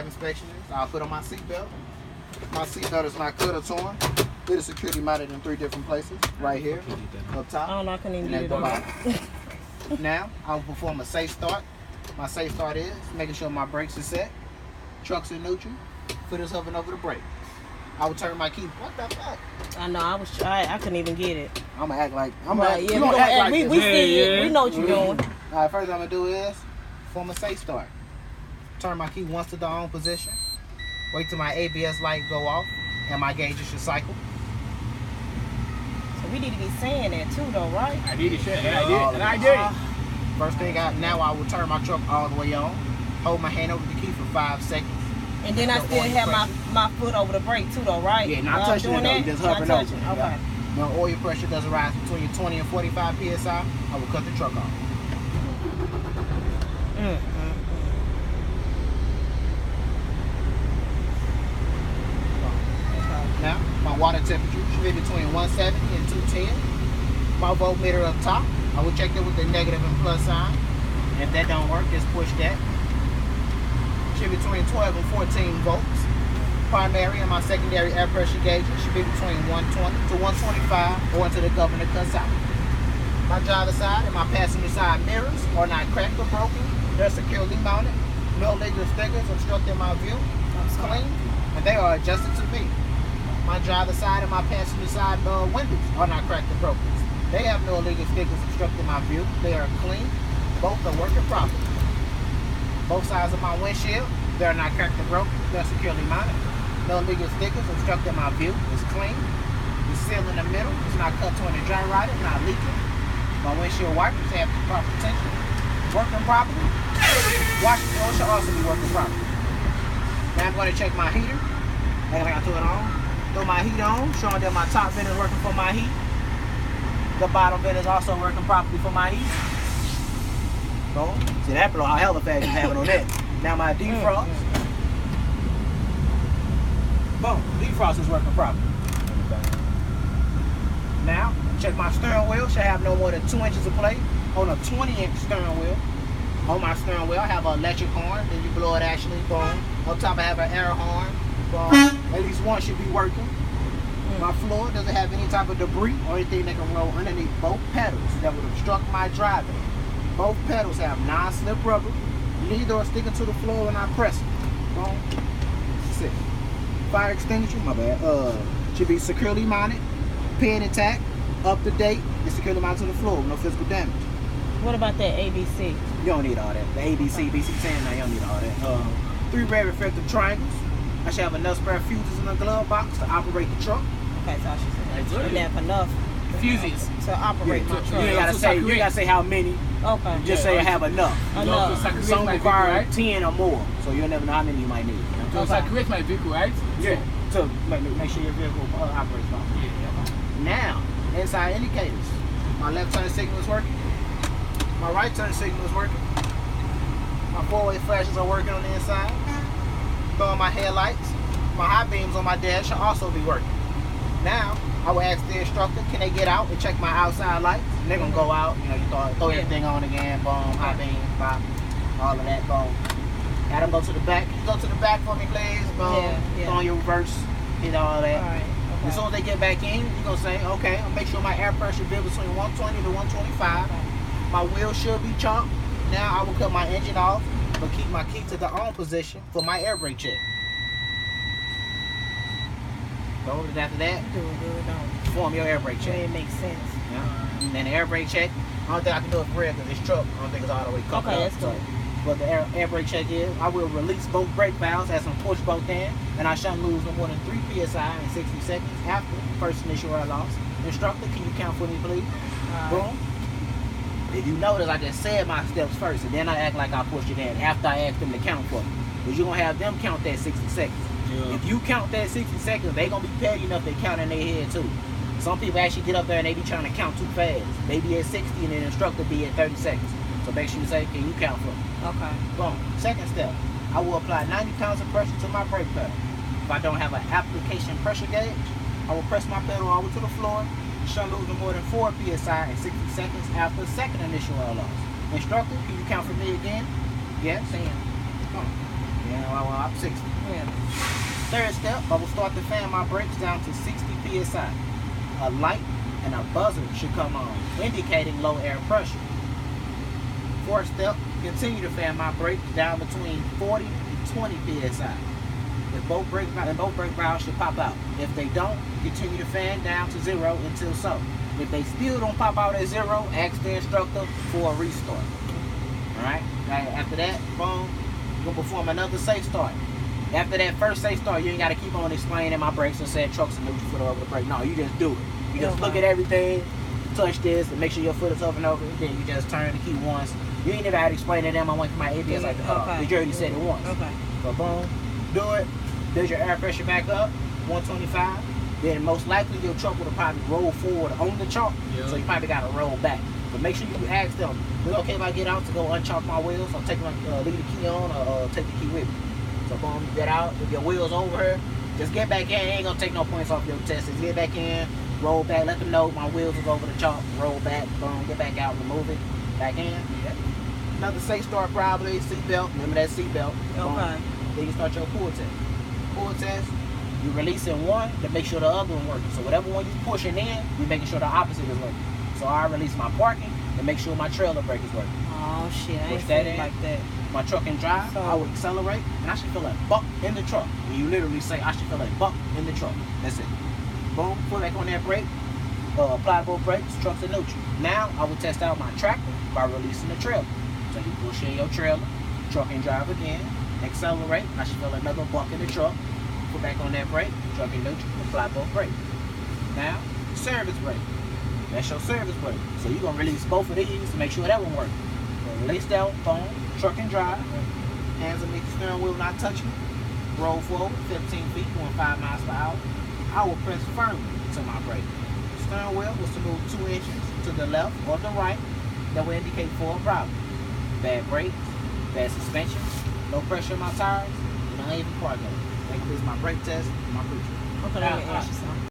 cab inspection is, I'll put on my seatbelt. My seatbelt is not cut or torn. It is security mounted in 3 different places. Right here, up top. I don't know, I couldn't even get it on. Now, I will perform a safe start. My safe start is making sure my brakes are set, truck's in neutral, foot is hovering over the brake. I will turn my key. What the fuck? I know, I couldn't even get it. I'm gonna act like we know what you're doing. Alright, first I'm gonna do is perform a safe start. Turn my key once to the on position. Wait till my ABS light go off and my gauges should cycle. So we need to be saying that too though, right? I did it, and I did it. First thing now I will turn my truck all the way on. Hold my hand over the key for 5 seconds. And then I still have my foot over the brake too though, right? Yeah, not touching it though, you just hovering over it. Okay. When oil pressure does rise between 20 and 45 PSI, I will cut the truck off. Now, my water temperature should be between 170 and 210. My voltmeter up top, I will check it with the negative and plus sign. And if that don't work, just push that. Should be between 12 and 14 volts. Primary and my secondary air pressure gauges should be between 120 to 125 or until the governor cuts out. My driver's side and my passenger side mirrors are not cracked or broken. They're securely mounted. No legal stickers obstructing my view. It's clean, and they are adjusted to me. My driver's side and my passenger side windows are not cracked or broken. They have no illegal stickers obstructing my view. They are clean. Both are working properly. Both sides of my windshield, they are not cracked or broken. They're securely mounted. No illegal stickers obstructing my view. It's clean. The seal in the middle is not cut to any dry rotted, not leaking. My windshield wipers have the proper tension. Working properly. Wash floor should also be working properly. Now I'm going to check my heater. Like I threw it on. Throw my heat on, showing that my top vent is working for my heat. The bottom vent is also working properly for my heat. Boom. See, that blow how hell the fag is having on that. Now my defrost. Boom. Defrost is working properly. Now, check my steering wheel. Should have no more than 2 inches of play on a 20-inch steering wheel. On my steering wheel, I have an electric horn. Then you blow it actually. Boom. On top, I have an air horn. At least one should be working. My floor doesn't have any type of debris or anything that can roll underneath both pedals that would obstruct my driving. Both pedals have non-slip rubber. Neither are sticking to the floor when I press it. Boom. That's it. Fire extinguisher, my bad. Should be securely mounted, pin intact, up to date, and securely mounted to the floor with no physical damage. What about that ABC? You don't need all that. The ABC, BC10, no, you don't need all that. 3 red reflective triangles. I should have enough spare fuses in the glove box to operate the truck. Okay, so I should say you have enough fuses to operate my truck. You ain't gotta say how many. Okay. Just say I have enough. Some require 10 or more, so you'll never know how many you might need. To saturate my vehicle, right? Yeah. To make sure your vehicle operates properly. Yeah. Now, inside indicators. My left turn signal is working. My right turn signal is working. My 4-way flashes are working on the inside. Throwing my headlights. My high beams on my dash should also be working. Now, I will ask the instructor, can they get out and check my outside lights? And they're going to go out, you know, you throw everything on again, boom, high beams, pop, all of that, boom. Now them go to the back. Can you go to the back for me, please? Boom. Throw on your reverse, you know, all that. All right. Okay. As soon as they get back in, you're going to say, okay, I'll make sure my air pressure be between 120 to 125. Okay. My wheel should be chopped. Now I will cut my engine off, but keep my key to the on position for my air brake check. Go over after that. Perform your air brake check. It makes sense. Yeah. And then the air brake check, I don't think I can do it for real because this truck, I don't think it's all the way covered. Okay, up. that's good. But the air brake check is, I will release both brake valves as I'm push both in, and I shouldn't lose no more than 3 psi in 60 seconds after first initial air loss. Instructor, can you count for me, please? Boom. If you notice, I just said my steps first, and then I act like I pushed it in after I asked them to count for me. Because you're going to have them count that 60 seconds. Yeah. If you count that 60 seconds, they're going to be petty enough to count in their head too. Some people actually get up there and they be trying to count too fast. They be at 60 and the instructor be at 30 seconds. So make sure you say, can you count for me? Okay. Boom. Second step, I will apply 90 pounds of pressure to my brake pedal. If I don't have an application pressure gauge, I will press my pedal over to the floor. Shouldn't lose no more than 4 psi in 60 seconds after second initial air loss. Instructor, can you count for me again? Yes. Bam. Boom. Yeah, well, I'm 60. Yeah. Third step, I will start to fan my brakes down to 60 psi. A light and a buzzer should come on, indicating low air pressure. Fourth step, continue to fan my brakes down between 40 and 20 psi. If both brake valves should pop out. If they don't, continue to fan down to 0 until so. If they still don't pop out at 0, ask the instructor for a restart. Alright? After that, boom, you're gonna perform another safe start. After that first safe start, you ain't gotta keep on explaining my brakes and saying trucks and neutral foot over the brake. No, you just do it. You just look at everything, touch this, and make sure your foot is over and over. Then you just turn the key once. You ain't never had to explain to them I went to my ABS like the car. Because you already said it once. Okay. So boom, do it. Build your air pressure back up, 125. Then most likely your truck would have probably rolled forward on the chalk. Yeah. So you probably got to roll back. But make sure you ask them, is it okay if I get out to go unchalk my wheels? Or take my, leave the key on or take the key with me. So boom, you get out. If your wheel's over here, just get back in. It ain't going to take no points off your test. Just get back in, roll back, let them know my wheels is over the chalk. Roll back, boom, get back out, remove it, back in. Yep. Another safe start probably, seatbelt. Remember that seatbelt. Okay. Then you start your pull test. Pull test, you releasing one to make sure the other one working. So whatever one you pushing in, you making sure the opposite is working. So I release my parking to make sure my trailer brake is working. Oh shit, I Push ain't that feeling in. like that. My truck and drive, So- I would accelerate, and I should feel like buck in the truck. And you literally say, I should feel like buck in the truck. That's it. Boom, put back on that brake, apply both brakes, trucks are neutral. Now, I will test out my tractor by releasing the trailer. So you push in your trailer, truck and drive again, accelerate, I should feel another buck in the truck, put back on that brake, truck and neutral, apply both brakes. Now, service brake. That's your service brake. So you're going to release both of these to make sure that one works. So release that phone, truck and drive, hands underneath the steering wheel not touching, roll forward 15 feet, going 5 miles per hour. I will press firmly to my brake. The steering wheel was to move 2 inches to the left or the right. That will indicate for a problem. Bad brakes, bad suspension, no pressure in my tires, and uneven cargo. That concludes my brake test and my cruise. Okay, let me ask you something.